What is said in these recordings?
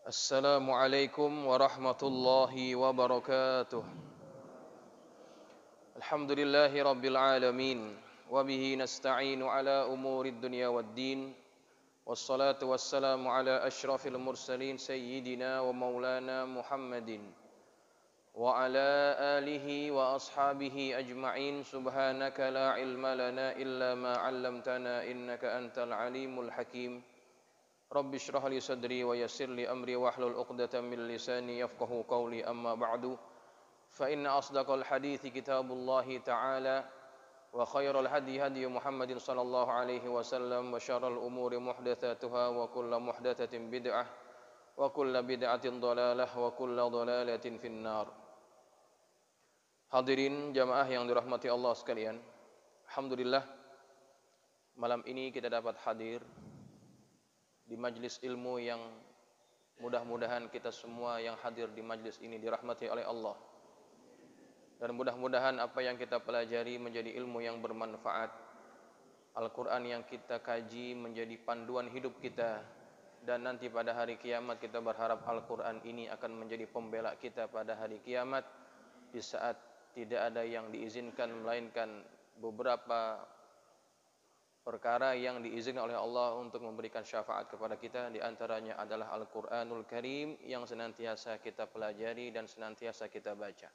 Assalamualaikum warahmatullahi wabarakatuh. Alhamdulillahi rabbil alamin. Wabihi nasta'inu ala umurid dunya waddin. Wassalatu wassalamu ala ashrafil mursalin sayyidina wa maulana Muhammadin. Wa ala alihi wa ashabihi ajma'in. Subhanaka la ilma lana illa ma 'allamtana innaka antal alimul hakim. Rabbi shrah li sadri wa yassir li amri wahlul 'uqdatam min lisani yafqahu qawli amma ba'du fa inna asdaqal hadithi kitabullahi ta'ala wa khairal hadi hadi Muhammadin sallallahu alaihi wasallam wa syarral umuri muhdatsatuha wa kullu muhdatsatin bid'ah wa kullu bid'atin dhalalah wa kullu dhalalatin finnar. Hadirin jamaah yang dirahmati Allah sekalian, alhamdulillah malam ini kita dapat hadir di majlis ilmu yang mudah-mudahan kita semua yang hadir di majlis ini dirahmati oleh Allah. Dan mudah-mudahan apa yang kita pelajari menjadi ilmu yang bermanfaat. Al-Quran yang kita kaji menjadi panduan hidup kita. Dan nanti pada hari kiamat kita berharap Al-Quran ini akan menjadi pembela kita pada hari kiamat. Di saat tidak ada yang diizinkan melainkan beberapa perkara yang diizinkan oleh Allah untuk memberikan syafaat kepada kita. Di antaranya adalah Al-Quranul Karim yang senantiasa kita pelajari dan senantiasa kita baca.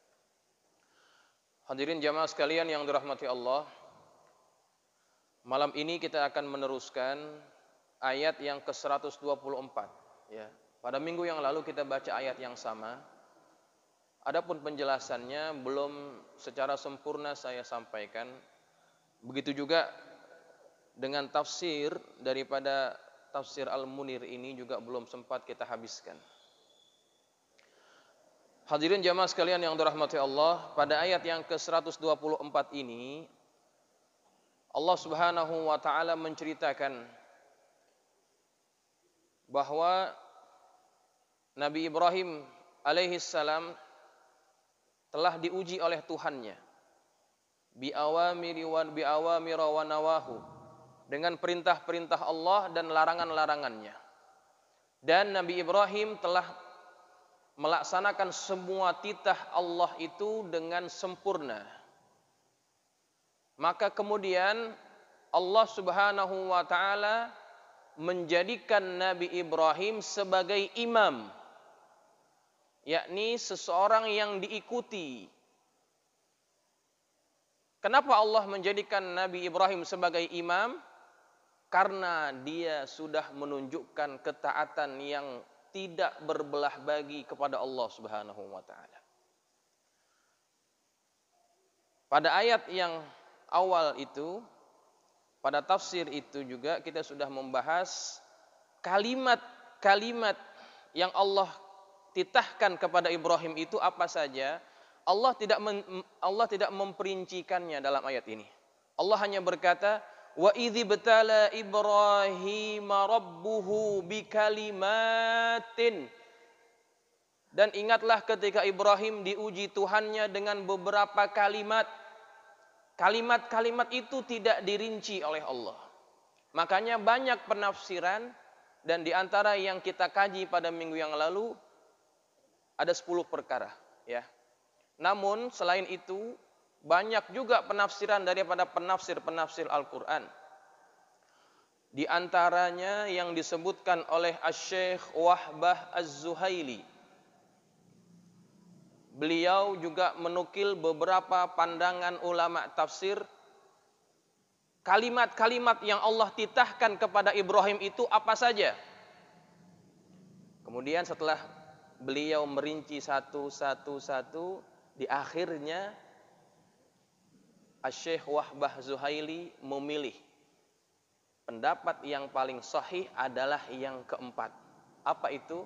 Hadirin jamaah sekalian yang dirahmati Allah, malam ini kita akan meneruskan ayat yang ke-124 ya. Pada minggu yang lalu kita baca ayat yang sama. Adapun penjelasannya belum secara sempurna saya sampaikan. Begitu juga dengan tafsir daripada tafsir Al-Munir ini juga belum sempat kita habiskan. Hadirin jamaah sekalian yang dirahmati Allah, pada ayat yang ke-124 ini Allah Subhanahu wa taala menceritakan bahwa Nabi Ibrahim alaihi salam telah diuji oleh Tuhannya biawamira wa nawahu, dengan perintah-perintah Allah dan larangan-larangannya. Dan Nabi Ibrahim telah melaksanakan semua titah Allah itu dengan sempurna. Maka kemudian Allah Subhanahu wa taala menjadikan Nabi Ibrahim sebagai imam, yakni seseorang yang diikuti. Kenapa Allah menjadikan Nabi Ibrahim sebagai imam? Karena dia sudah menunjukkan ketaatan yang tidak berbelah bagi kepada Allah Subhanahu wa taala. Pada ayat yang awal itu, pada tafsir itu juga kita sudah membahas kalimat-kalimat yang Allah titahkan kepada Ibrahim itu apa saja. Allah tidak memperincikannya dalam ayat ini. Allah hanya berkata, wa idzi btala Ibrahim rabbuhu bikalimatin. Dan ingatlah ketika Ibrahim diuji Tuhannya dengan beberapa kalimat. Kalimat-kalimat itu tidak dirinci oleh Allah. Makanya banyak penafsiran, dan di antara yang kita kaji pada minggu yang lalu ada 10 perkara ya. Namun selain itu banyak juga penafsiran daripada penafsir-penafsir Al-Quran. Di antaranya yang disebutkan oleh Asy-Syaikh Wahbah Az-Zuhaili. Beliau juga menukil beberapa pandangan ulama tafsir. Kalimat-kalimat yang Allah titahkan kepada Ibrahim itu apa saja? Kemudian setelah beliau merinci satu, di akhirnya Asy-Syaikh Wahbah Zuhaili memilih pendapat yang paling sahih adalah yang keempat. Apa itu?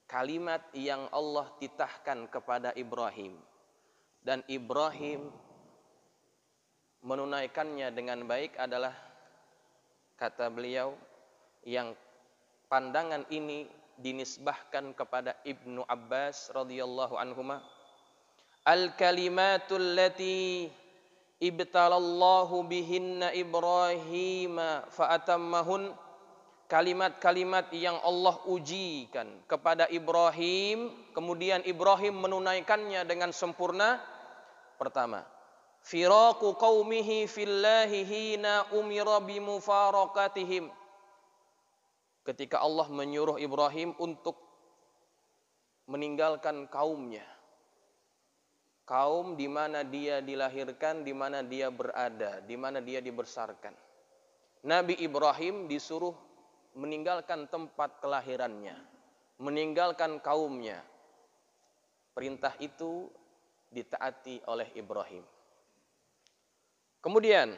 Kalimat yang Allah titahkan kepada Ibrahim. Dan Ibrahim menunaikannya dengan baik adalah, kata beliau, yang pandangan ini dinisbahkan kepada Ibnu Abbas radhiyallahu anhuma. Al-kalimatul lati ibtalallahu bihinna Ibrahim fa'atammahun kalimat-kalimat yang Allah ujikan kepada Ibrahim, kemudian Ibrahim menunaikannya dengan sempurna. Pertama, firaqu qaumihi fillahi hina umira bimufaraqatihim. Ketika Allah menyuruh Ibrahim untuk meninggalkan kaumnya. Kaum di mana dia dilahirkan, di mana dia berada, di mana dia dibesarkan. Nabi Ibrahim disuruh meninggalkan tempat kelahirannya, meninggalkan kaumnya. Perintah itu ditaati oleh Ibrahim. Kemudian,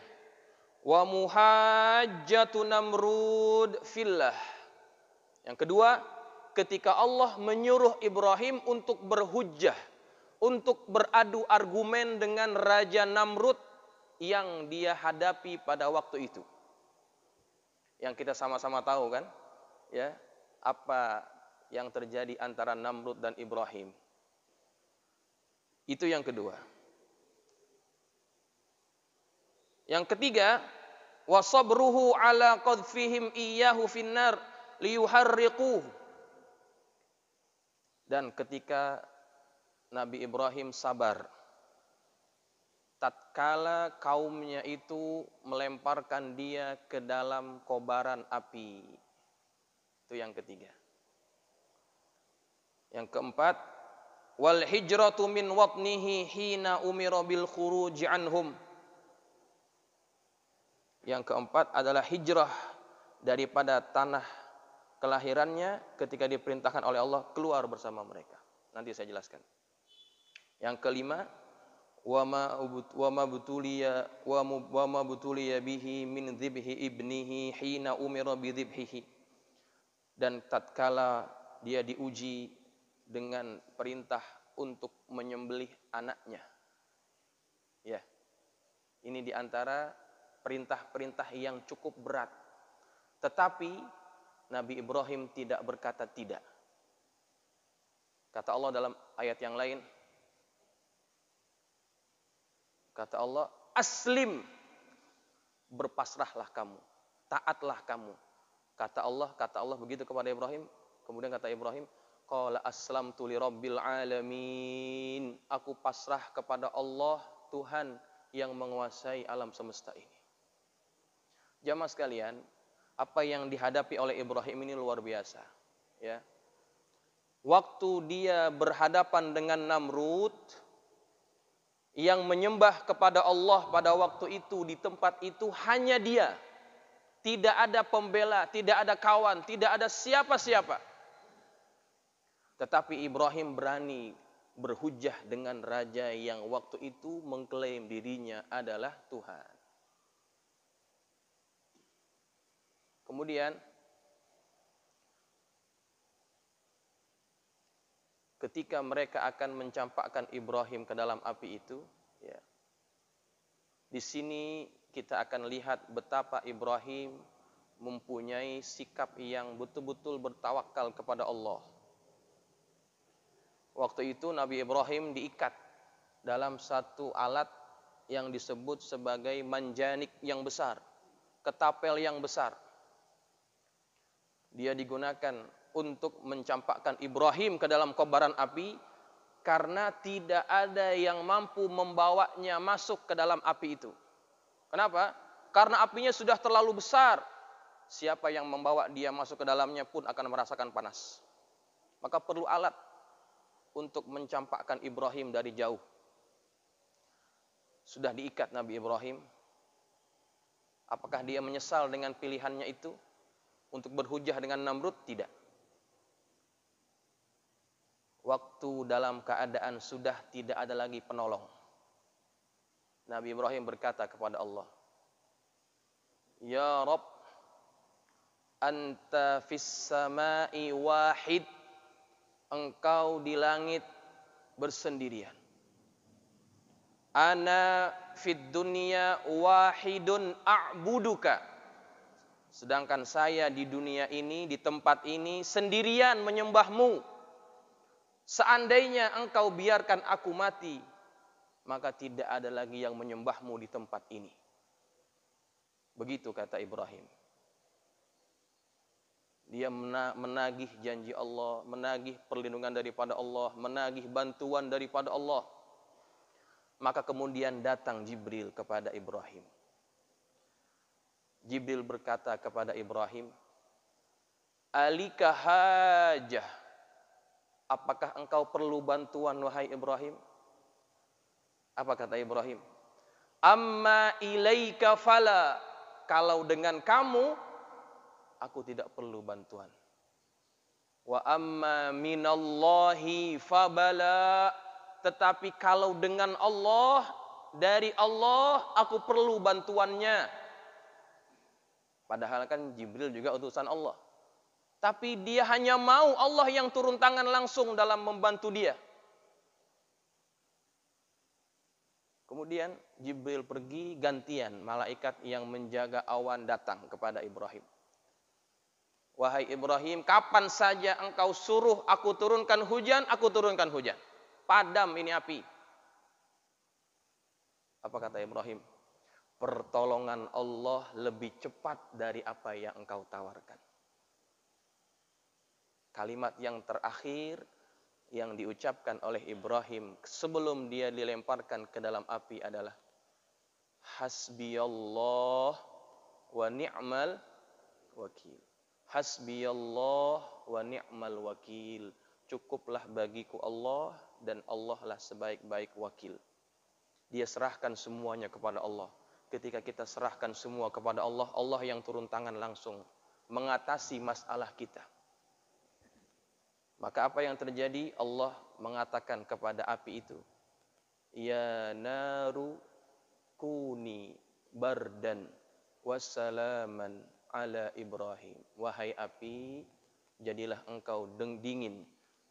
wa muhajjatu Namrud fillah. Yang kedua, ketika Allah menyuruh Ibrahim untuk berhujjah, untuk beradu argumen dengan Raja Namrud yang dia hadapi pada waktu itu. Yang kita sama-sama tahu kan, ya, apa yang terjadi antara Namrud dan Ibrahim. Itu yang kedua. Yang ketiga, wasabruhu ala qadfihim iyyahu finnar liyuharriquhu. Dan ketika Nabi Ibrahim sabar tatkala kaumnya itu melemparkan dia ke dalam kobaran api. Itu yang ketiga. Yang keempat, wal hijratu min watnihi hina umira bil khuruj anhum. Yang keempat adalah hijrah daripada tanah kelahirannya ketika diperintahkan oleh Allah keluar bersama mereka. Nanti saya jelaskan. Yang kelima, wa ma butuliya bihi min dhibhi ibnihi hina umira bi dhibhihi. Dan tatkala dia diuji dengan perintah untuk menyembelih anaknya. Ya. Ini diantara perintah-perintah yang cukup berat. Tetapi Nabi Ibrahim tidak berkata tidak. Kata Allah dalam ayat yang lain, kata Allah, aslim, berpasrahlah kamu, taatlah kamu. Kata Allah begitu kepada Ibrahim. Kemudian kata Ibrahim, qala aslamtu li rabbil alamin. Aku pasrah kepada Allah, Tuhan yang menguasai alam semesta ini. Jamaah sekalian, apa yang dihadapi oleh Ibrahim ini luar biasa, ya. Waktu dia berhadapan dengan Namrud yang menyembah kepada Allah pada waktu itu, di tempat itu hanya dia. Tidak ada pembela, tidak ada kawan, tidak ada siapa-siapa. Tetapi Ibrahim berani berhujjah dengan raja yang waktu itu mengklaim dirinya adalah Tuhan. Kemudian ketika mereka akan mencampakkan Ibrahim ke dalam api itu, ya. Di sini kita akan lihat betapa Ibrahim mempunyai sikap yang betul-betul bertawakal kepada Allah. Waktu itu Nabi Ibrahim diikat dalam satu alat yang disebut sebagai manjanik yang besar, ketapel yang besar. Dia digunakan untuk mencampakkan Ibrahim ke dalam kobaran api karena tidak ada yang mampu membawanya masuk ke dalam api itu. Kenapa? Karena apinya sudah terlalu besar. Siapa yang membawa dia masuk ke dalamnya pun akan merasakan panas. Maka perlu alat untuk mencampakkan Ibrahim dari jauh. Sudah diikat Nabi Ibrahim. Apakah dia menyesal dengan pilihannya itu untuk berhujjah dengan Namrud? Tidak. Waktu dalam keadaan sudah tidak ada lagi penolong, Nabi Ibrahim berkata kepada Allah, Ya Rabb, Anta fis samai wahid. Engkau di langit bersendirian. Ana fid dunya wahidun a'buduka. Sedangkan saya di dunia ini, di tempat ini sendirian menyembahmu. Seandainya engkau biarkan aku mati, maka tidak ada lagi yang menyembahmu di tempat ini. Begitu kata Ibrahim. Dia menagih janji Allah, menagih perlindungan daripada Allah, menagih bantuan daripada Allah. Maka kemudian datang Jibril kepada Ibrahim. Jibril berkata kepada Ibrahim, "Alika hajah." Apakah engkau perlu bantuan wahai Ibrahim? Apa kata Ibrahim? "Amma ilaika fala." Kalau dengan kamu, aku tidak perlu bantuan. Wa amma minallahi fabala. Tetapi kalau dengan Allah, dari Allah aku perlu bantuannya. Padahal kan Jibril juga utusan Allah. Tapi dia hanya mau Allah yang turun tangan langsung dalam membantu dia. Kemudian Jibril pergi, gantian malaikat yang menjaga awan datang kepada Ibrahim. Wahai Ibrahim, kapan saja engkau suruh aku turunkan hujan, aku turunkan hujan. Padam ini api. Apa kata Ibrahim? Pertolongan Allah lebih cepat dari apa yang engkau tawarkan. Kalimat yang terakhir yang diucapkan oleh Ibrahim sebelum dia dilemparkan ke dalam api adalah Hasbiyallah wa ni'mal wakil. Hasbiyallah wa ni'mal wakil. Cukuplah bagiku Allah dan Allah lah sebaik-baik wakil. Dia serahkan semuanya kepada Allah. Ketika kita serahkan semua kepada Allah, Allah yang turun tangan langsung mengatasi masalah kita. Maka apa yang terjadi? Allah mengatakan kepada api itu, "Ya naru kuni bardan wassalaman ala Ibrahim." Wahai api, jadilah engkau dingin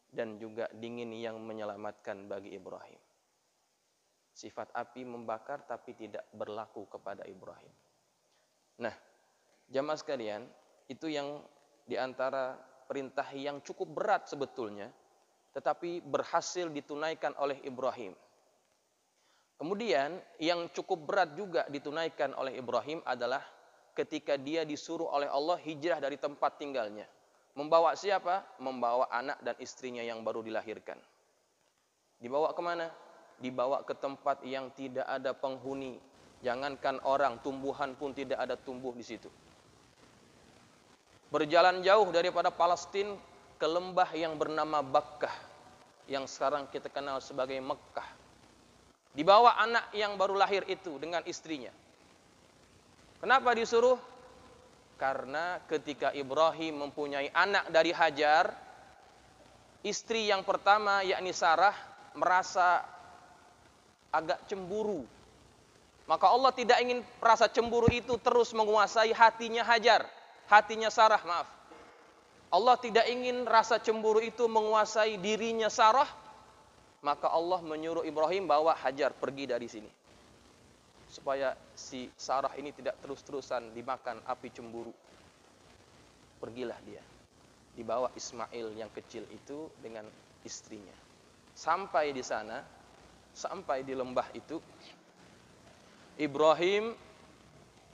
dan juga dingin yang menyelamatkan bagi Ibrahim. Sifat api membakar tapi tidak berlaku kepada Ibrahim. Nah, jamaah sekalian, itu yang diantara perintah yang cukup berat sebetulnya, tetapi berhasil ditunaikan oleh Ibrahim. Kemudian yang cukup berat juga ditunaikan oleh Ibrahim adalah ketika dia disuruh oleh Allah hijrah dari tempat tinggalnya. Membawa siapa? Membawa anak dan istrinya yang baru dilahirkan. Dibawa kemana? Dibawa ke tempat yang tidak ada penghuni. Jangankan orang, tumbuhan pun tidak ada tumbuh di situ. Berjalan jauh daripada Palestina ke lembah yang bernama Bakkah, yang sekarang kita kenal sebagai Mekkah. Dibawa anak yang baru lahir itu dengan istrinya. Kenapa disuruh? Karena ketika Ibrahim mempunyai anak dari Hajar, istri yang pertama yakni Sarah merasa agak cemburu. Maka Allah tidak ingin rasa cemburu itu terus menguasai hatinya Hajar. Hatinya Sarah, maaf. Allah tidak ingin rasa cemburu itu menguasai dirinya Sarah. Maka Allah menyuruh Ibrahim bawa Hajar pergi dari sini. Supaya si Sarah ini tidak terus-terusan dimakan api cemburu. Pergilah dia. Dibawa Ismail yang kecil itu dengan istrinya. Sampai di sana, sampai di lembah itu, Ibrahim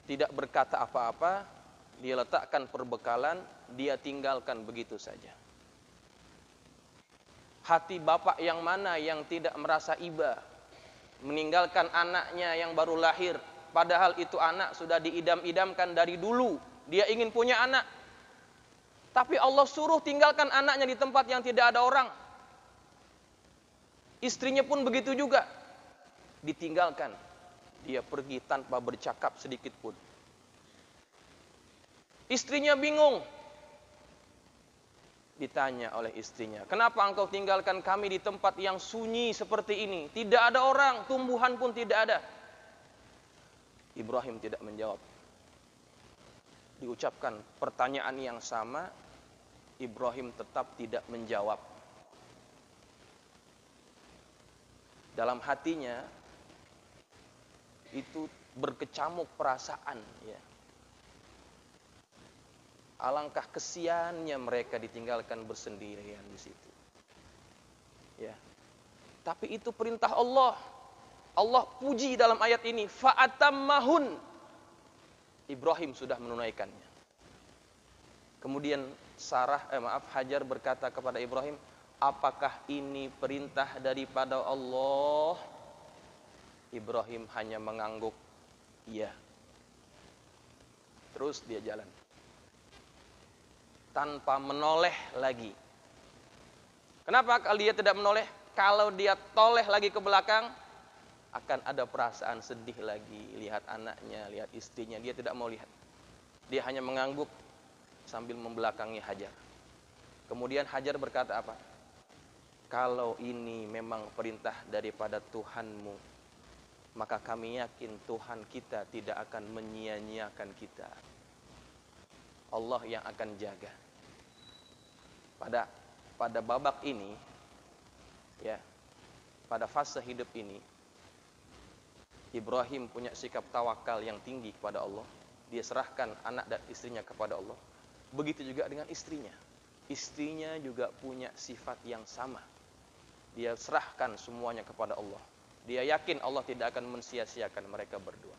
tidak berkata apa-apa. Dia letakkan perbekalan, dia tinggalkan begitu saja. Hati bapak yang mana yang tidak merasa iba meninggalkan anaknya yang baru lahir, padahal itu anak sudah diidam-idamkan dari dulu, dia ingin punya anak. Tapi Allah suruh tinggalkan anaknya di tempat yang tidak ada orang. Istrinya pun begitu juga, ditinggalkan. Dia pergi tanpa bercakap sedikit pun. Istrinya bingung. Ditanya oleh istrinya, "Kenapa engkau tinggalkan kami di tempat yang sunyi seperti ini? Tidak ada orang, tumbuhan pun tidak ada." Ibrahim tidak menjawab. Diucapkan pertanyaan yang sama, Ibrahim tetap tidak menjawab. Dalam hatinya itu berkecamuk perasaan, ya. Alangkah kesiannya mereka ditinggalkan bersendirian di situ. Ya. Tapi itu perintah Allah. Allah puji dalam ayat ini, fa'atammahun. Ibrahim sudah menunaikannya. Kemudian Hajar berkata kepada Ibrahim, apakah ini perintah daripada Allah? Ibrahim hanya mengangguk, iya. Terus dia jalan tanpa menoleh lagi. Kenapa kalau dia tidak menoleh? Kalau dia toleh lagi ke belakang, akan ada perasaan sedih lagi. Lihat anaknya, lihat istrinya. Dia tidak mau lihat. Dia hanya mengangguk sambil membelakangi Hajar. Kemudian Hajar berkata apa? Kalau ini memang perintah daripada Tuhanmu, maka kami yakin Tuhan kita tidak akan menyia-nyiakan kita. Allah yang akan jaga. Pada babak ini, ya, pada fase hidup ini, Ibrahim punya sikap tawakal yang tinggi kepada Allah. Dia serahkan anak dan istrinya kepada Allah. Begitu juga dengan istrinya. Istrinya juga punya sifat yang sama. Dia serahkan semuanya kepada Allah. Dia yakin Allah tidak akan mensia-siakan mereka berdua.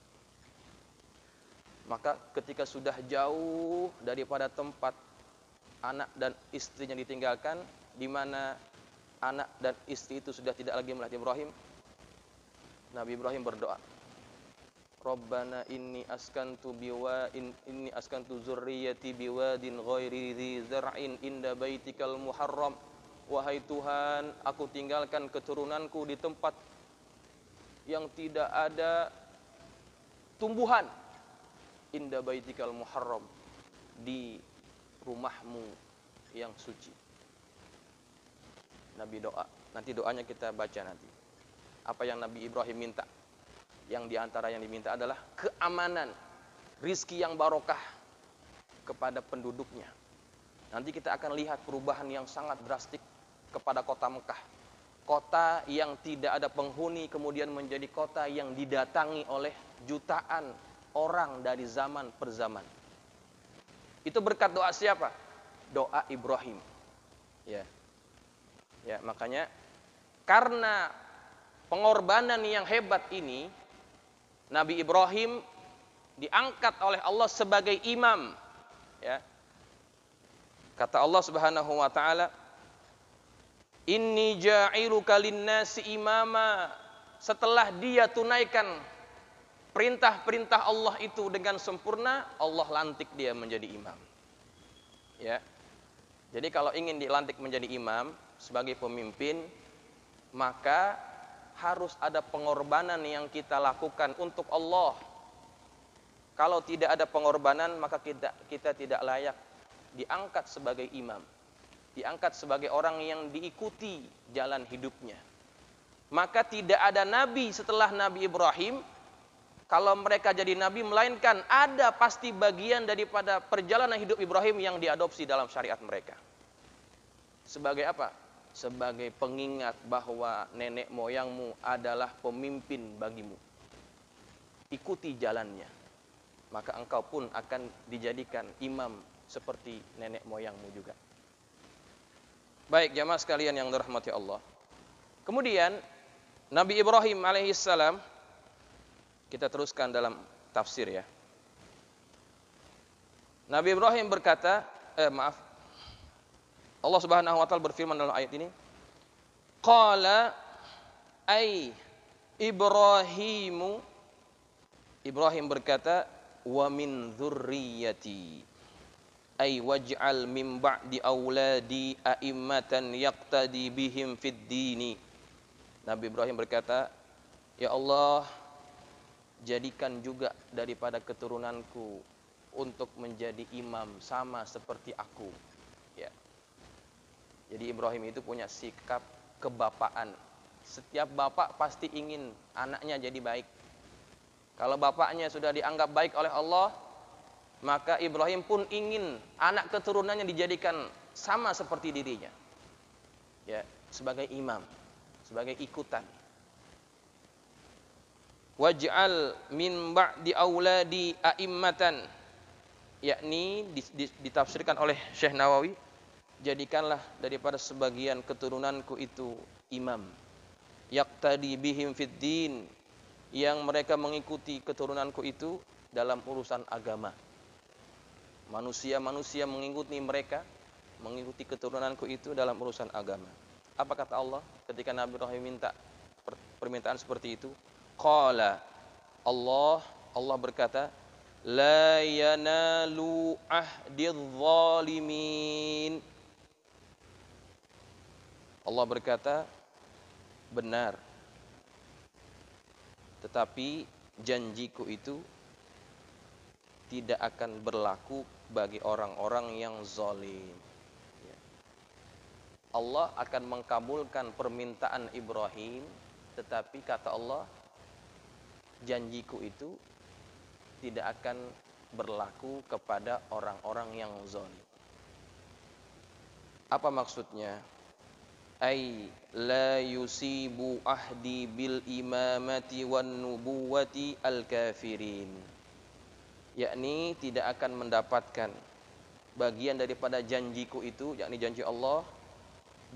Maka ketika sudah jauh daripada tempat anak dan istrinya ditinggalkan, di mana anak dan istri itu sudah tidak lagi melihat Ibrahim, Nabi Ibrahim berdoa, Rabbana inni askantu zurriyati biwadin ghairi dzi zar'in inda baitikal muharram. Wahai Tuhan, aku tinggalkan keturunanku di tempat yang tidak ada tumbuhan, inda baitikal muharram, di rumahmu yang suci. Nabi doa, nanti doanya kita baca nanti. Apa yang Nabi Ibrahim minta? Yang diantara yang diminta adalah keamanan, rizki yang barokah kepada penduduknya. Nanti kita akan lihat perubahan yang sangat drastik kepada kota Mekah. Kota yang tidak ada penghuni kemudian menjadi kota yang didatangi oleh jutaan orang dari zaman per zaman. Itu berkat doa siapa? Doa Ibrahim. Ya, makanya karena pengorbanan yang hebat ini, Nabi Ibrahim diangkat oleh Allah sebagai imam. Ya. Kata Allah Subhanahu wa taala, Inni ja'iluka linnasi imama. Setelah dia tunaikan perintah-perintah Allah itu dengan sempurna, Allah lantik dia menjadi imam. Ya. Jadi kalau ingin dilantik menjadi imam sebagai pemimpin, maka harus ada pengorbanan yang kita lakukan untuk Allah. Kalau tidak ada pengorbanan, maka kita tidak layak diangkat sebagai imam, diangkat sebagai orang yang diikuti jalan hidupnya. Maka tidak ada nabi setelah Nabi Ibrahim, kalau mereka jadi nabi, melainkan ada pasti bagian daripada perjalanan hidup Ibrahim yang diadopsi dalam syariat mereka. Sebagai apa? Sebagai pengingat bahwa nenek moyangmu adalah pemimpin bagimu. Ikuti jalannya, maka engkau pun akan dijadikan imam seperti nenek moyangmu juga. Baik jamaah sekalian yang dirahmati Allah. Kemudian Nabi Ibrahim alaihissalam, kita teruskan dalam tafsir ya. Nabi Ibrahim berkata, Allah Subhanahu wa taala berfirman dalam ayat ini, qala ay Ibrahim berkata, wa min dzurriyyati ay waj'al min ba'di auladi a'immatan yaqtadi bihim fid dini. Nabi Ibrahim berkata, ya Allah, jadikan juga daripada keturunanku untuk menjadi imam sama seperti aku. Ya. Jadi Ibrahim itu punya sikap kebapaan. Setiap bapak pasti ingin anaknya jadi baik. Kalau bapaknya sudah dianggap baik oleh Allah, maka Ibrahim pun ingin anak keturunannya dijadikan sama seperti dirinya. Ya, sebagai imam, sebagai ikutan. Waj'al min ba'di auladi a'immatan, yakni ditafsirkan oleh Syekh Nawawi, jadikanlah daripada sebagian keturunanku itu imam, yaqtadi bihim fid din, yang mereka mengikuti keturunanku itu dalam urusan agama. Manusia-manusia mengikuti mereka mengikuti keturunanku itu dalam urusan agama. Apa kata Allah ketika Nabi Ibrahim minta permintaan seperti itu? Qala Allah berkata, la yanalu ahdidz zalimin. Allah berkata, benar, tetapi janjiku itu tidak akan berlaku bagi orang-orang yang zalim. Allah akan mengkabulkan permintaan Ibrahim, tetapi kata Allah, janjiku itu tidak akan berlaku kepada orang-orang yang zalim. Apa maksudnya? Ai la yusibu ahdi bil imamati wan nubuwati al kafirin. Yakni tidak akan mendapatkan bagian daripada janjiku itu, yakni janji Allah,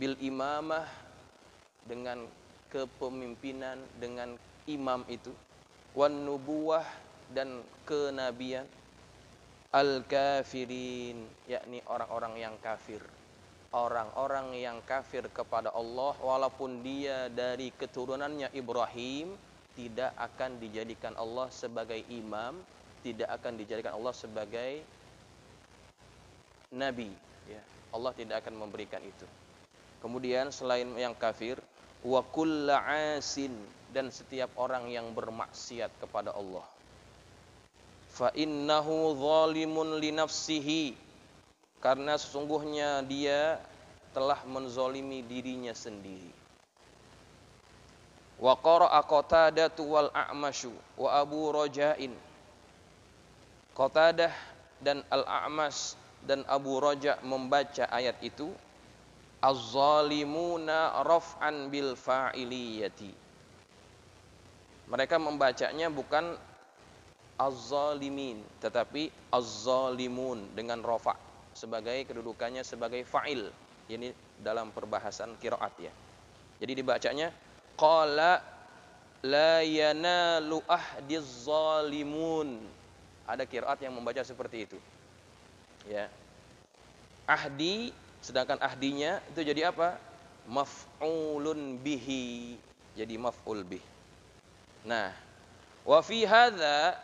bil imamah, dengan kepemimpinan, dengan imam itu, wan nubuwah, dan kenabian, al kafirin, yakni orang-orang yang kafir. Orang-orang yang kafir kepada Allah walaupun dia dari keturunannya Ibrahim tidak akan dijadikan Allah sebagai imam, tidak akan dijadikan Allah sebagai nabi, ya. Allah tidak akan memberikan itu. Kemudian selain yang kafir, wa kullu asin, dan setiap orang yang bermaksiat kepada Allah. Fa innahu zalimun li nafsihi, karena sesungguhnya dia telah menzolimi dirinya sendiri. Wa qara'a Qatadatu wal A'masyu wa Abu Raja'in. Qatadah dan Al-A'mas dan Abu Raja' membaca ayat itu, az-zalimuna raf'an bil fa'iliyati. Mereka membacanya bukan az-zalimin, tetapi az-zalimun dengan rafa' sebagai kedudukannya sebagai fa'il. Ini dalam perbahasan qiraat, ya. Jadi dibacanya qala la yanalu ahdiz zalimun. Ada qiraat yang membaca seperti itu, ya. Ahdi, sedangkan ahdinya itu jadi apa? Maf'ulun bihi, jadi maf'ul bih. Nah, wa fi hadza,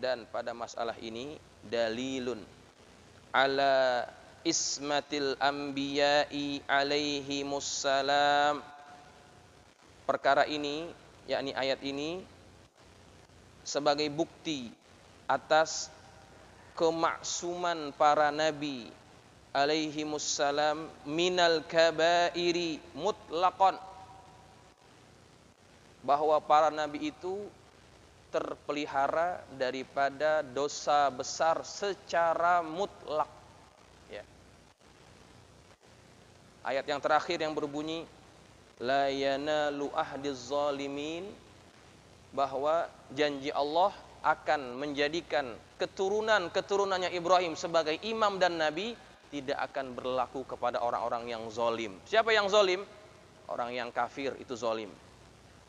dan pada masalah ini, dalilun ala ismatil anbiya'i alaihimussalam. Perkara ini, yakni ayat ini, sebagai bukti atas kemaksuman para nabi alaihimussalam minal kabairi mutlaqan, bahwa para nabi itu terpelihara daripada dosa besar secara mutlak, ya. Ayat yang terakhir yang berbunyi la yanalu ahdiz zalimin, bahwa janji Allah akan menjadikan keturunannya Ibrahim sebagai imam dan nabi tidak akan berlaku kepada orang-orang yang zalim. Siapa yang zalim? Orang yang kafir itu zalim.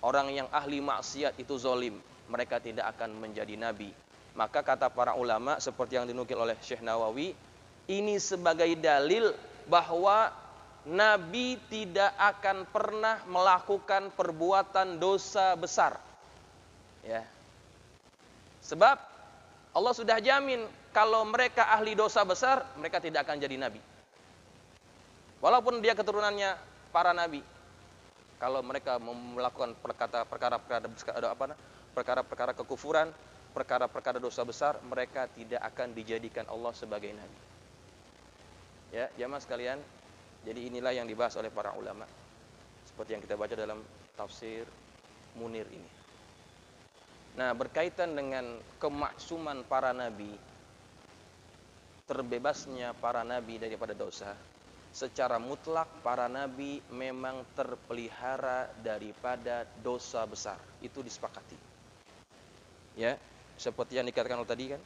Orang yang ahli maksiat itu zalim. Mereka tidak akan menjadi nabi. Maka kata para ulama seperti yang dinukil oleh Syekh Nawawi, ini sebagai dalil bahwa nabi tidak akan pernah melakukan perbuatan dosa besar, ya. Sebab Allah sudah jamin kalau mereka ahli dosa besar, mereka tidak akan jadi nabi. Walaupun dia keturunannya para nabi, kalau mereka melakukan perkara-perkara kekufuran, perkara-perkara dosa besar, mereka tidak akan dijadikan Allah sebagai nabi. Ya, jamaah sekalian, jadi inilah yang dibahas oleh para ulama, seperti yang kita baca dalam tafsir Munir ini. Nah, berkaitan dengan kemaksuman para nabi, terbebasnya para nabi daripada dosa, secara mutlak para nabi memang terpelihara daripada dosa besar. Itu disepakati. Ya, seperti yang dikatakan tadi kan.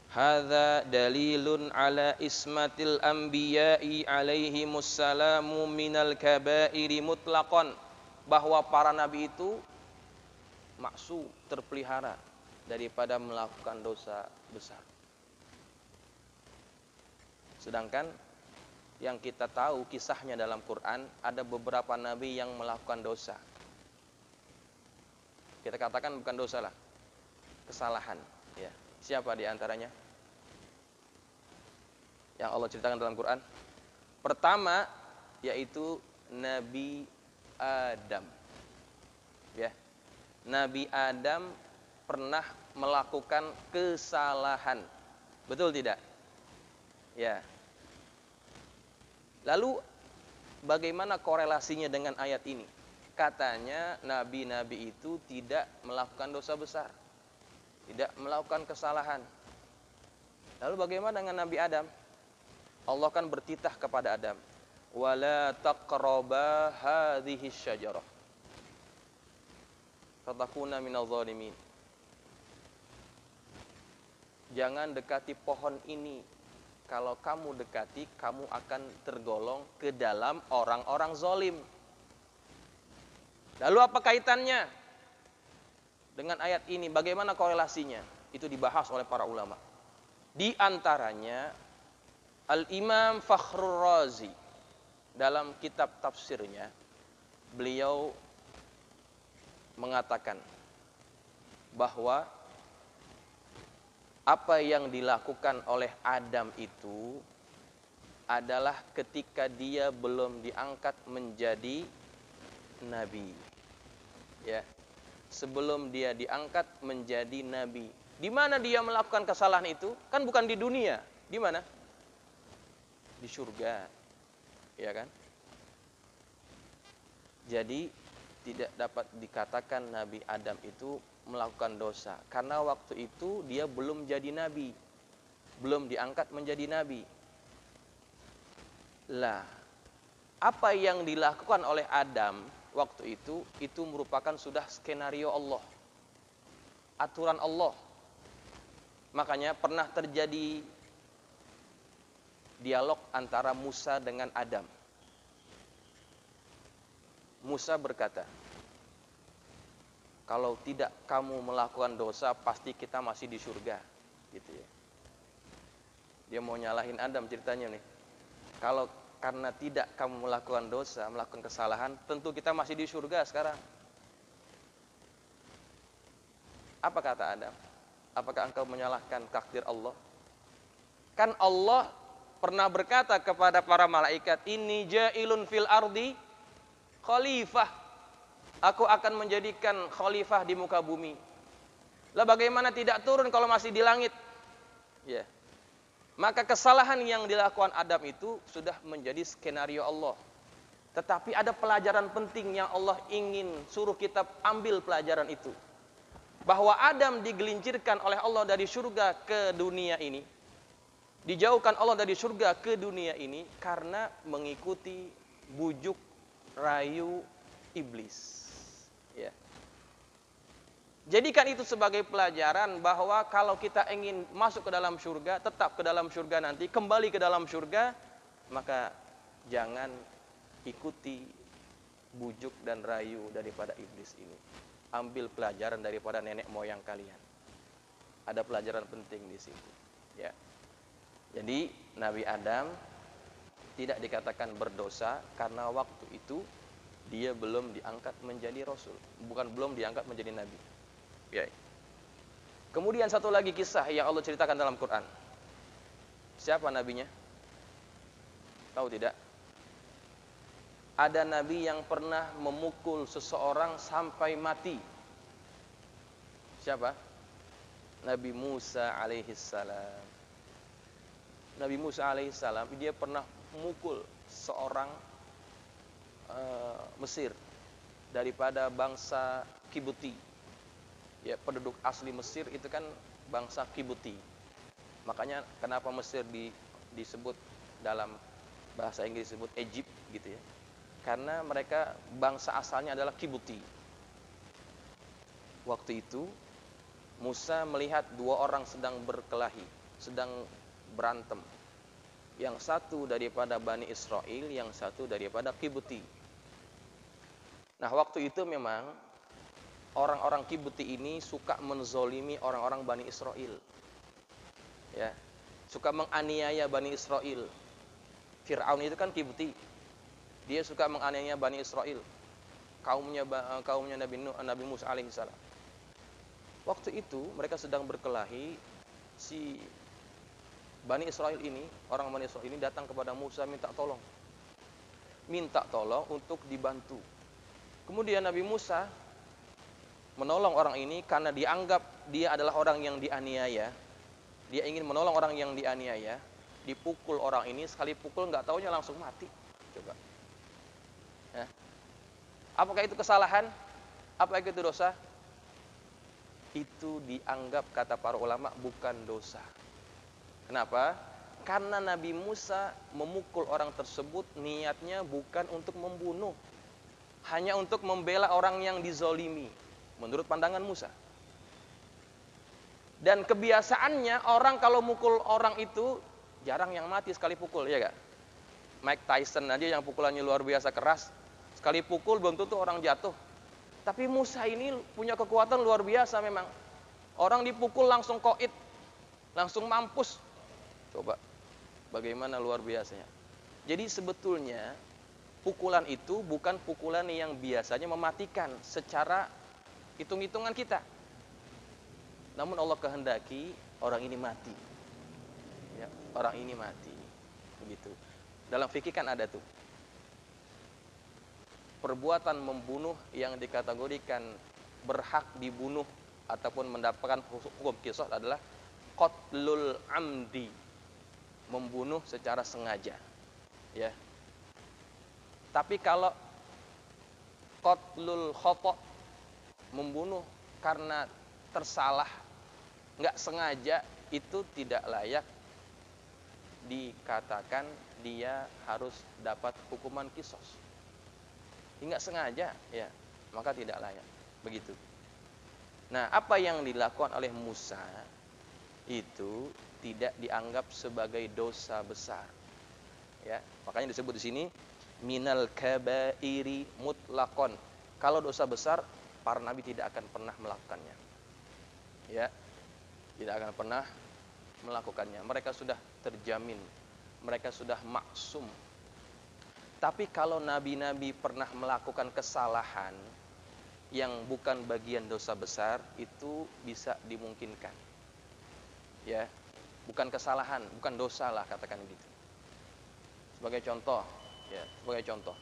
Hadza dalilun ala ismatil anbiya'i alaihimussalamu minal kabairi mutlaqan, bahwa para nabi itu maksum, terpelihara daripada melakukan dosa besar. Sedangkan yang kita tahu kisahnya dalam Quran, ada beberapa nabi yang melakukan dosa. Kita katakan bukan dosa lah, kesalahan. Ya. Siapa di antaranya yang Allah ceritakan dalam Quran? Pertama yaitu Nabi Adam. Ya. Nabi Adam pernah melakukan kesalahan. Betul tidak? Ya. Lalu bagaimana korelasinya dengan ayat ini? Katanya nabi-nabi itu tidak melakukan dosa besar, tidak melakukan kesalahan. Lalu bagaimana dengan Nabi Adam? Allah kan bertitah kepada Adam, wala taqraba hadhihi syajarah fatakuna minadh dhalimin. Jangan dekati pohon ini. Kalau kamu dekati, kamu akan tergolong ke dalam orang-orang zalim. Lalu apa kaitannya dengan ayat ini? Bagaimana korelasinya? Itu dibahas oleh para ulama. Di antaranya Al-Imam Fakhrur Razi dalam kitab tafsirnya, beliau mengatakan bahwa apa yang dilakukan oleh Adam itu adalah ketika dia belum diangkat menjadi nabi. Ya. Sebelum dia diangkat menjadi nabi. Di mana dia melakukan kesalahan itu? Kan bukan di dunia. Di mana? Di surga. Ya kan? Jadi tidak dapat dikatakan Nabi Adam itu melakukan dosa, karena waktu itu dia belum jadi nabi, belum diangkat menjadi nabi. Lah, apa yang dilakukan oleh Adam waktu itu merupakan sudah skenario Allah, aturan Allah. Makanya pernah terjadi dialog antara Musa dengan Adam. Musa berkata, kalau tidak kamu melakukan dosa, pasti kita masih di surga, gitu ya. Dia mau nyalahin Adam ceritanya nih. Kalau karena tidak kamu melakukan dosa, melakukan kesalahan, tentu kita masih di surga sekarang. Apa kata Adam? Apakah engkau menyalahkan takdir Allah? Kan Allah pernah berkata kepada para malaikat, inni ja'ilun fil ardi khalifah. Aku akan menjadikan khalifah di muka bumi. Lah bagaimana tidak turun kalau masih di langit? Ya. Maka kesalahan yang dilakukan Adam itu sudah menjadi skenario Allah. Tetapi ada pelajaran penting yang Allah ingin suruh kita ambil pelajaran itu. Bahwa Adam digelincirkan oleh Allah dari surga ke dunia ini. Dijauhkan Allah dari surga ke dunia ini karena mengikuti bujuk rayu iblis. Ya. Jadikan itu sebagai pelajaran bahwa kalau kita ingin masuk ke dalam surga, tetap ke dalam surga nanti, kembali ke dalam surga, maka jangan ikuti bujuk dan rayu daripada iblis ini. Ambil pelajaran daripada nenek moyang kalian. Ada pelajaran penting di situ. Ya. Jadi Nabi Adam tidak dikatakan berdosa karena waktu itu dia belum diangkat menjadi rasul, bukan belum diangkat menjadi nabi. Ya. Kemudian satu lagi kisah yang Allah ceritakan dalam Quran. Siapa nabinya? Tahu tidak? Ada nabi yang pernah memukul seseorang sampai mati. Siapa? Nabi Musa alaihissalam. Nabi Musa alaihissalam dia pernah memukul seorang Mesir daripada bangsa Kibuti. Ya, penduduk asli Mesir itu kan bangsa Kibuti. Makanya kenapa Mesir disebut dalam bahasa Inggris disebut Egypt gitu ya. Karena mereka bangsa asalnya adalah Kibuti. Waktu itu Musa melihat dua orang sedang berkelahi, sedang berantem. Yang satu daripada Bani Israel, yang satu daripada Kibuti. Nah, waktu itu memang orang-orang Kibuti ini suka menzolimi orang-orang Bani Israel. Ya, suka menganiaya Bani Israel. Fir'aun itu kan Kibti. Dia suka menganiaya Bani Israel, kaumnya Nabi Musa alaihissalam. Waktu itu mereka sedang berkelahi, si Bani Israel ini, orang Bani Israel ini datang kepada Musa minta tolong untuk dibantu. Kemudian Nabi Musa menolong orang ini karena dianggap dia adalah orang yang dianiaya. Dia ingin menolong orang yang dianiaya. Dipukul orang ini, sekali pukul nggak taunya langsung mati. Coba. Ya. Apakah itu kesalahan? Apakah itu dosa? Itu dianggap, kata para ulama, bukan dosa. Kenapa? Karena Nabi Musa memukul orang tersebut niatnya bukan untuk membunuh, hanya untuk membela orang yang dizolimi, menurut pandangan Musa. Dan kebiasaannya orang kalau mukul orang itu jarang yang mati sekali pukul, ya gak? Mike Tyson aja yang pukulannya luar biasa keras, sekali pukul belum tentu orang jatuh. Tapi Musa ini punya kekuatan luar biasa memang. Orang dipukul langsung koid, langsung mampus. Coba, bagaimana luar biasanya. Jadi sebetulnya pukulan itu bukan pukulan yang biasanya mematikan secara hitung-hitungan kita. Namun Allah kehendaki orang ini mati. Ya, orang ini mati. Begitu. Dalam fikih kan ada tuh. Perbuatan membunuh yang dikategorikan berhak dibunuh ataupun mendapatkan hukum qisas adalah qatlul amdi, membunuh secara sengaja, ya. Tapi kalau qatlul khata', membunuh karena tersalah, nggak sengaja, itu tidak layak dikatakan dia harus dapat hukuman qisas. Nggak sengaja, ya, maka tidak layak. Begitu. Nah, apa yang dilakukan oleh Musa itu tidak dianggap sebagai dosa besar. Ya, makanya disebut di sini minal kabairi mutlaqon. Kalau dosa besar, para nabi tidak akan pernah melakukannya. Ya. Tidak akan pernah melakukannya. Mereka sudah terjamin. Mereka sudah maksum. Tapi kalau nabi-nabi pernah melakukan kesalahan yang bukan bagian dosa besar, itu bisa dimungkinkan. Ya. Bukan kesalahan, bukan dosa lah, katakan gitu. Sebagai contoh, ya, sebagai contoh.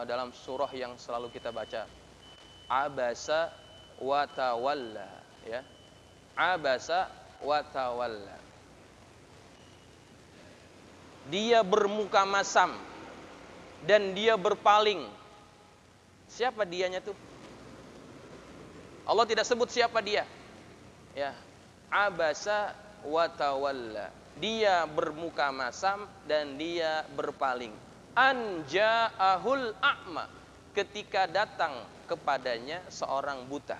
Dalam surah yang selalu kita baca, Abasa wa tawalla, ya. Abasa wa tawalla. Dia bermuka masam dan dia berpaling. Siapa dianya tuh? Allah tidak sebut siapa dia. Ya. Abasa wa tawalla. Dia bermuka masam dan dia berpaling. An ja'ahul a'ma. Ketika datang kepadanya seorang buta.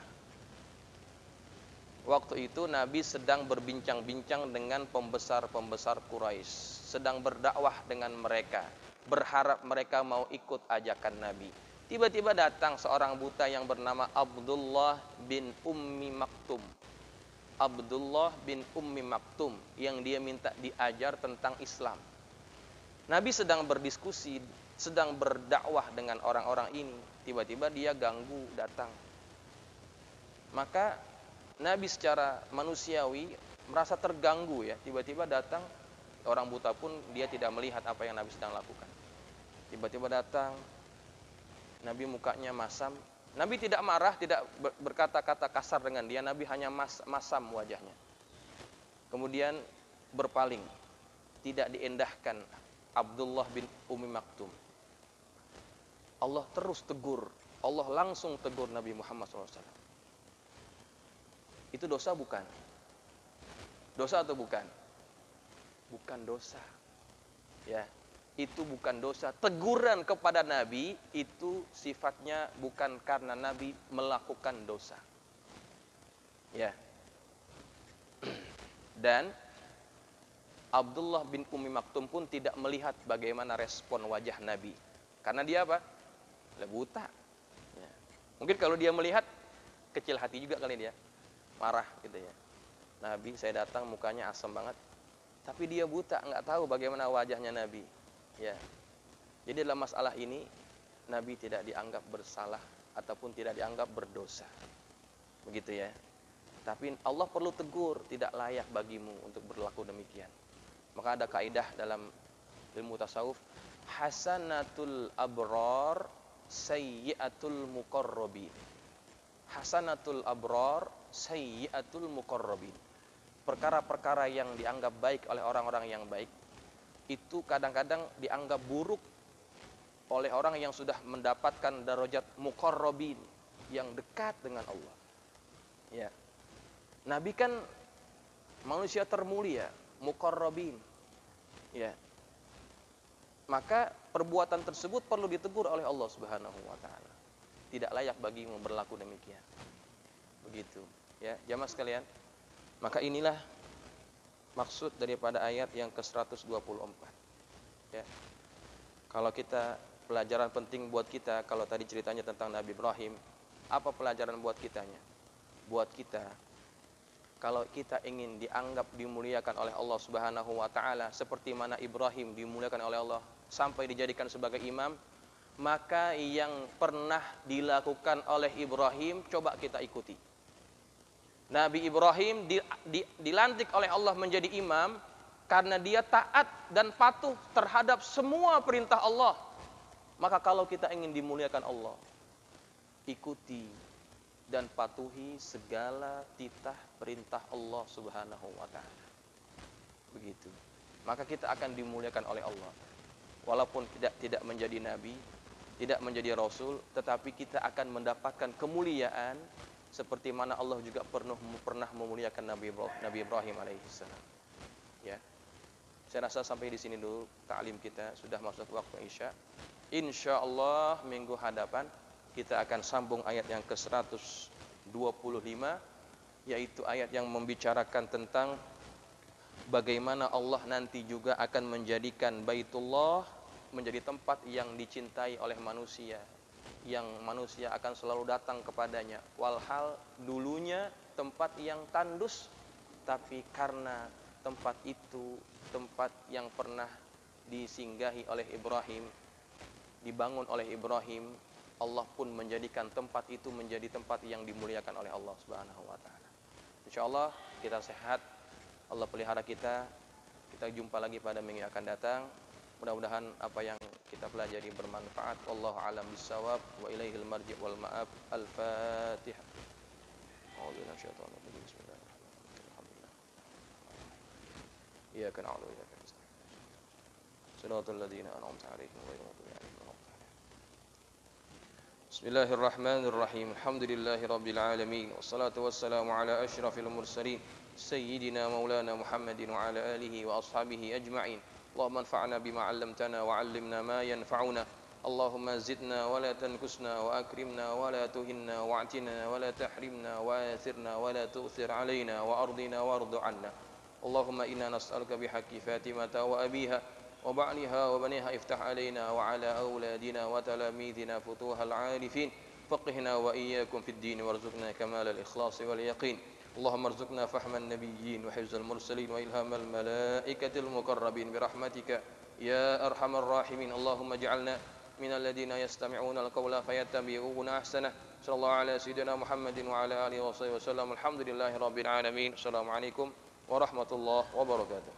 Waktu itu Nabi sedang berbincang-bincang dengan pembesar-pembesar Quraisy, sedang berdakwah dengan mereka, berharap mereka mau ikut ajakan Nabi. Tiba-tiba datang seorang buta yang bernama Abdullah bin Ummi Maktum. Abdullah bin Ummi Maktum yang dia minta diajar tentang Islam. Nabi sedang berdiskusi, sedang berdakwah dengan orang-orang ini. Tiba-tiba dia ganggu datang. Maka Nabi secara manusiawi merasa terganggu, ya. Tiba-tiba datang orang buta pun dia tidak melihat apa yang Nabi sedang lakukan. Tiba-tiba datang, Nabi mukanya masam. Nabi tidak marah, tidak berkata-kata kasar dengan dia. Nabi hanya masam wajahnya. Kemudian berpaling. Tidak diendahkan Abdullah bin Ummi Maktum. Allah terus tegur. Allah langsung tegur Nabi Muhammad SAW. Itu dosa bukan? Dosa atau bukan? Bukan dosa. Ya. Itu bukan dosa. Teguran kepada Nabi itu sifatnya bukan karena Nabi melakukan dosa. Ya. Dan Abdullah bin Ummi Maktum pun tidak melihat bagaimana respon wajah Nabi. Karena dia apa? Buta. Ya. Mungkin kalau dia melihat, kecil hati juga kali dia. Marah gitu ya. Nabi, saya datang mukanya asam banget. tapi dia buta, nggak tahu bagaimana wajahnya Nabi. Ya. Jadi dalam masalah ini Nabi tidak dianggap bersalah ataupun tidak dianggap berdosa. Begitu ya. Tapi Allah perlu tegur, tidak layak bagimu untuk berlaku demikian. Maka ada kaidah dalam ilmu tasawuf, hasanatul abrar sayyiatul muqarrabin. Hasanatul abrar sayyiatul muqarrabin. Perkara-perkara yang dianggap baik oleh orang-orang yang baik itu kadang-kadang dianggap buruk oleh orang yang sudah mendapatkan darajat muqarrabin, yang dekat dengan Allah. Ya. Nabi kan manusia termulia, muqarrabin. Ya. Maka perbuatan tersebut perlu ditegur oleh Allah Subhanahu wa taala. Tidak layak bagimu berlaku demikian. Begitu, ya, jamaah sekalian. Maka inilah maksud daripada ayat yang ke-124. Ya. Kalau kita pelajaran penting buat kita, kalau tadi ceritanya tentang Nabi Ibrahim, apa pelajaran buat kitanya? Buat kita, kalau kita ingin dianggap dimuliakan oleh Allah Subhanahu wa taala seperti mana Ibrahim dimuliakan oleh Allah sampai dijadikan sebagai imam, maka yang pernah dilakukan oleh Ibrahim coba kita ikuti. Nabi Ibrahim dilantik oleh Allah menjadi imam karena dia taat dan patuh terhadap semua perintah Allah. Maka kalau kita ingin dimuliakan Allah, ikuti dan patuhi segala titah perintah Allah Subhanahu wa taala. Begitu. Maka kita akan dimuliakan oleh Allah. Walaupun tidak menjadi nabi, tidak menjadi rasul, tetapi kita akan mendapatkan kemuliaan seperti mana Allah juga pernah memuliakan Nabi Ibrahim alaihissalam. Ya. Saya rasa sampai di sini dulu ta'lim kita, sudah masuk waktu Isya. Insyaallah minggu hadapan kita akan sambung ayat yang ke-125, yaitu ayat yang membicarakan tentang bagaimana Allah nanti juga akan menjadikan Baitullah menjadi tempat yang dicintai oleh manusia, yang manusia akan selalu datang kepadanya. Walhal dulunya tempat yang tandus, tapi karena tempat itu tempat yang pernah disinggahi oleh Ibrahim, dibangun oleh Ibrahim, Allah pun menjadikan tempat itu menjadi tempat yang dimuliakan oleh Allah Subhanahu wa taala. Insyaallah kita sehat, Allah pelihara kita. Kita jumpa lagi pada minggu yang akan datang. Mudah-mudahan apa yang kita pelajari bermanfaat. Wallahu a'lam bissawab wa ilaihil marji' wal ma'ab. Al-Fatihah. A'udzu billahi minasyaitonir rajim. Bismillahirrahmanirrahim. Alhamdulillah. Iyyaka na'budu wa iyyaka nasta'in. Shiratal ladzina an'amta 'alaihim ghairil maghdubi 'alaihim waladdallin. Bismillahirrahmanirrahim. Alhamdulillahirabbil alamin. Wassalatu wassalamu ala asyrafil mursalin sayyidina maulana Muhammadin wa ala alihi wa ashabihi ajma'in. Allahumma anfa'na bima 'allamtana wa 'allimna ma yanfa'una. Allahumma zidna wa la tanqusna wa akrimna wa la tuhinna wa'tina wa la tahrimna wa athirna wa la tu'thir 'alaina wa ardina wardu 'anna. Allahumma inna nas'aluka bihaqqi Fatimata wa abiha wa ba'liha wa baniha iftah 'alaina wa 'ala auladina wa talamidina futuhal 'arifin. Faqihna wa iyyakum fid din warzuqna kamalal ikhlas wal yaqin. اللهم ارزقنا فهم النبيين وحفظ المرسلين وإلهام الملائكة المقربين برحمتك يا أرحم الراحمين. اللهم اجعلنا من الذين يستمعون القول فيتبعون أحسنه. صلى الله على سيدنا محمد وعلى آله وصحبه وسلم. الحمد لله رب العالمين. السلام عليكم ورحمة الله وبركاته.